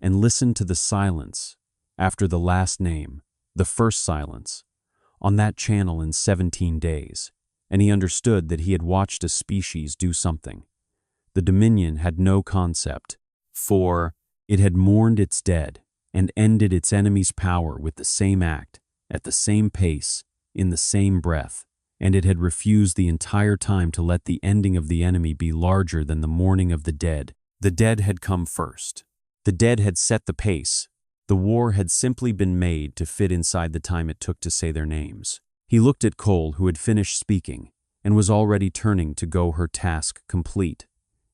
and listened to the silence after the last name, the first silence, on that channel in 17 days, and he understood that he had watched a species do something. The Dominion had no concept, for it had mourned its dead and ended its enemy's power with the same act, at the same pace, in the same breath, and it had refused the entire time to let the ending of the enemy be larger than the mourning of the dead. The dead had come first. The dead had set the pace. The war had simply been made to fit inside the time it took to say their names. He looked at Cole, who had finished speaking, and was already turning to go, her task complete.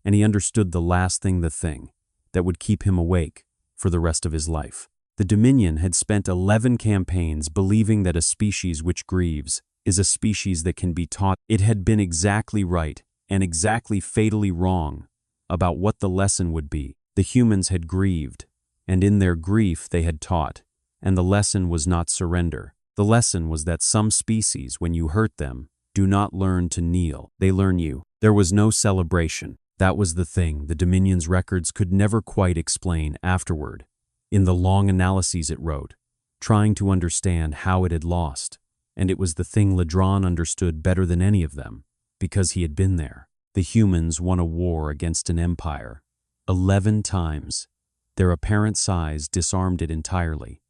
And he understood the last thing, the thing that would keep him awake for the rest of his life. The Dominion had spent 11 campaigns believing that a species which grieves is a species that can be taught. It had been exactly right and exactly fatally wrong about what the lesson would be. The humans had grieved, and in their grief they had taught, and the lesson was not surrender. The lesson was that some species, when you hurt them, do not learn to kneel. They learn you. There was no celebration. That was the thing the Dominion's records could never quite explain afterward. In the long analyses it wrote, trying to understand how it had lost, and it was the thing Ledron understood better than any of them, because he had been there. The humans won a war against an empire. 11 times. Their apparent size disarmed it entirely,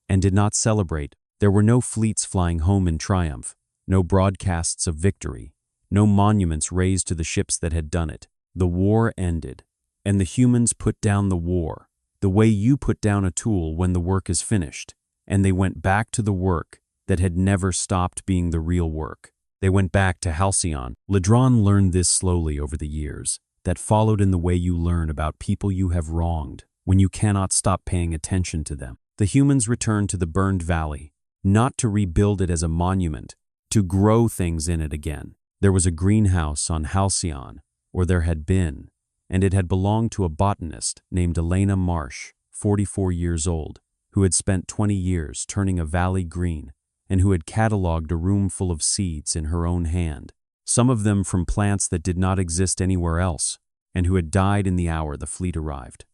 and did not celebrate. There were no fleets flying home in triumph, no broadcasts of victory, no monuments raised to the ships that had done it. The war ended, and the humans put down the war, the way you put down a tool when the work is finished, and they went back to the work that had never stopped being the real work. They went back to Halcyon. Ledron learned this slowly over the years, that followed in the way you learn about people you have wronged, when you cannot stop paying attention to them. The humans returned to the burned valley, not to rebuild it as a monument, to grow things in it again. There was a greenhouse on Halcyon, or there had been, and it had belonged to a botanist named Elena Marsh, 44 years old, who had spent 20 years turning a valley green, and who had cataloged a room full of seeds in her own hand, some of them from plants that did not exist anywhere else, and who had died in the hour the fleet arrived,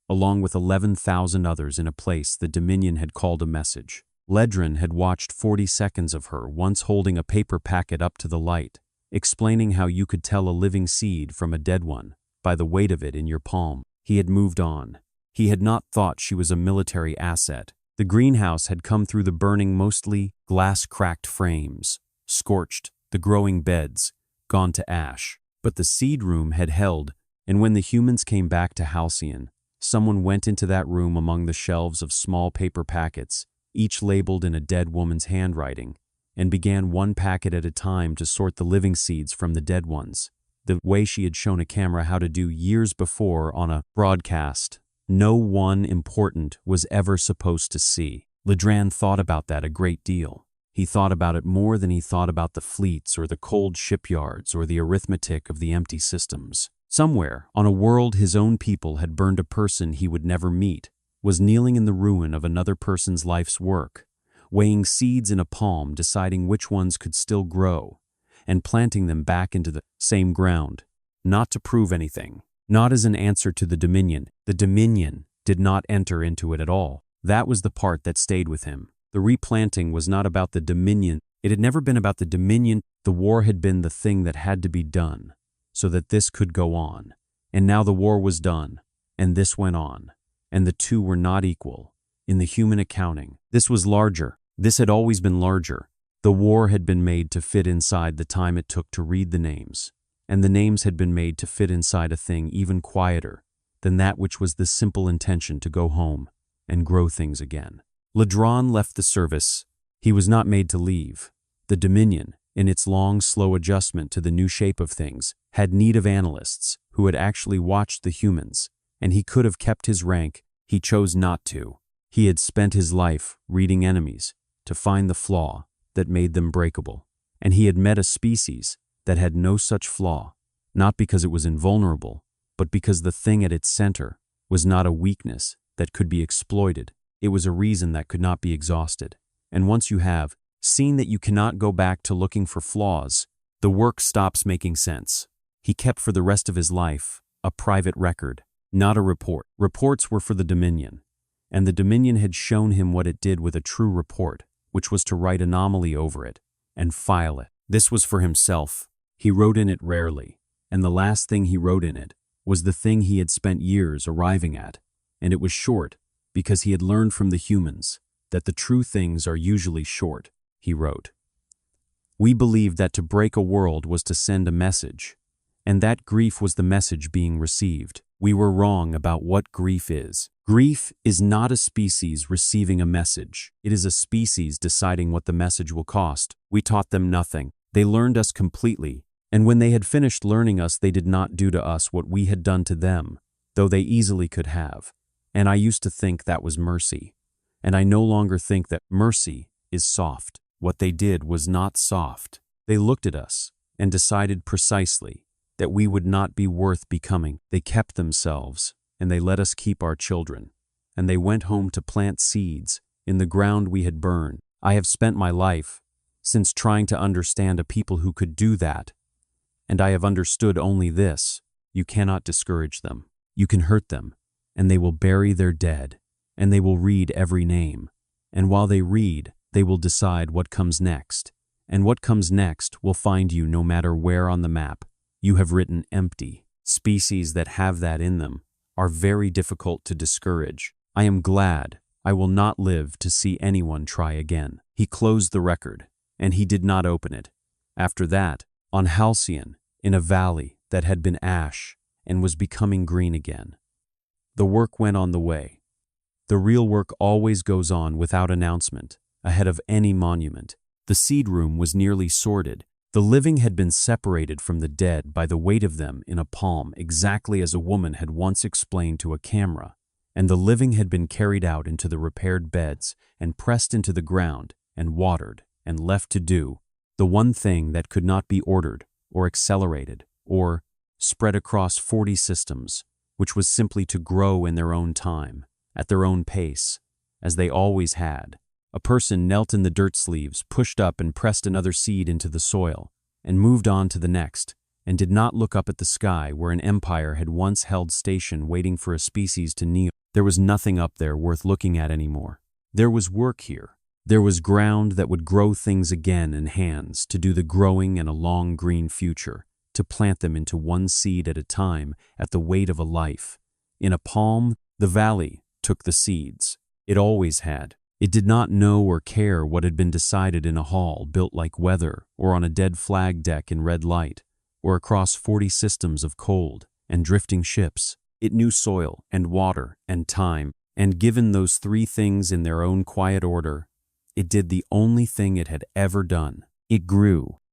along with 11,000 others in a place the Dominion had called a message. Ledron had watched 40 seconds of her, once holding a paper packet up to the light, explaining how you could tell a living seed from a dead one by the weight of it in your palm. He had moved on. He had not thought she was a military asset. The greenhouse had come through the burning, mostly glass-cracked frames, scorched, the growing beds, gone to ash. But the seed room had held, and when the humans came back to Halcyon, someone went into that room among the shelves of small paper packets, each labeled in a dead woman's handwriting, and began one packet at a time to sort the living seeds from the dead ones, the way she had shown a camera how to do years before on a broadcast no one important was ever supposed to see. Ledron thought about that a great deal. He thought about it more than he thought about the fleets or the cold shipyards or the arithmetic of the empty systems. Somewhere, on a world his own people had burned, a person he would never meet was kneeling in the ruin of another person's life's work, weighing seeds in a palm, deciding which ones could still grow, and planting them back into the same ground, not to prove anything, not as an answer to the Dominion. The Dominion did not enter into it at all. That was the part that stayed with him. The replanting was not about the Dominion. It had never been about the Dominion. The war had been the thing that had to be done so that this could go on. And now the war was done, and this went on. And the two were not equal. In the human accounting, this was larger. This had always been larger. The war had been made to fit inside the time it took to read the names, and the names had been made to fit inside a thing even quieter than that, which was the simple intention to go home and grow things again. Ledron left the service. He was not made to leave. The Dominion, in its long, slow adjustment to the new shape of things, had need of analysts who had actually watched the humans, and he could have kept his rank. He chose not to. He had spent his life reading enemies to find the flaw that made them breakable, and he had met a species that had no such flaw, not because it was invulnerable, but because the thing at its center was not a weakness that could be exploited. It was a reason that could not be exhausted. And once you have seen that you cannot go back to looking for flaws, the work stops making sense. He kept for the rest of his life a private record, not a report. Reports were for the Dominion, and the Dominion had shown him what it did with a true report, which was to write anomaly over it and file it. This was for himself. He wrote in it rarely, and the last thing he wrote in it was the thing he had spent years arriving at, and it was short because he had learned from the humans that the true things are usually short. He wrote, "We believed that to break a world was to send a message, and that grief was the message being received. We were wrong about what grief is. Grief is not a species receiving a message. It is a species deciding what the message will cost. We taught them nothing. They learned us completely, and when they had finished learning us, they did not do to us what we had done to them, though they easily could have. And I used to think that was mercy, and I no longer think that mercy is soft. What they did was not soft. They looked at us and decided precisely that we would not be worth becoming. They kept themselves, and they let us keep our children, and they went home to plant seeds in the ground we had burned. I have spent my life since trying to understand a people who could do that, and I have understood only this: you cannot discourage them. You can hurt them, and they will bury their dead, and they will read every name, and while they read, they will decide what comes next, and what comes next will find you no matter where on the map. You have written empty. Species that have that in them are very difficult to discourage. I am glad I will not live to see anyone try again." He closed the record, and he did not open it. After that, on Halcyon, in a valley that had been ash and was becoming green again, the work went on the way. The real work always goes on without announcement, ahead of any monument. The seed room was nearly sorted. The living had been separated from the dead by the weight of them in a palm, exactly as a woman had once explained to a camera, and the living had been carried out into the repaired beds and pressed into the ground and watered and left to do the one thing that could not be ordered or accelerated or spread across 40 systems, which was simply to grow in their own time, at their own pace, as they always had. A person knelt in the dirt sleeves, pushed up and pressed another seed into the soil, and moved on to the next, and did not look up at the sky where an empire had once held station waiting for a species to kneel. There was nothing up there worth looking at anymore. There was work here. There was ground that would grow things again and hands to do the growing and a long green future, to plant them into one seed at a time at the weight of a life. In a palm, the valley took the seeds. It always had. It did not know or care what had been decided in a hall built like weather or on a dead flag deck in red light or across 40 systems of cold and drifting ships. It knew soil and water and time, and given those three things in their own quiet order, it did the only thing it had ever done. It grew.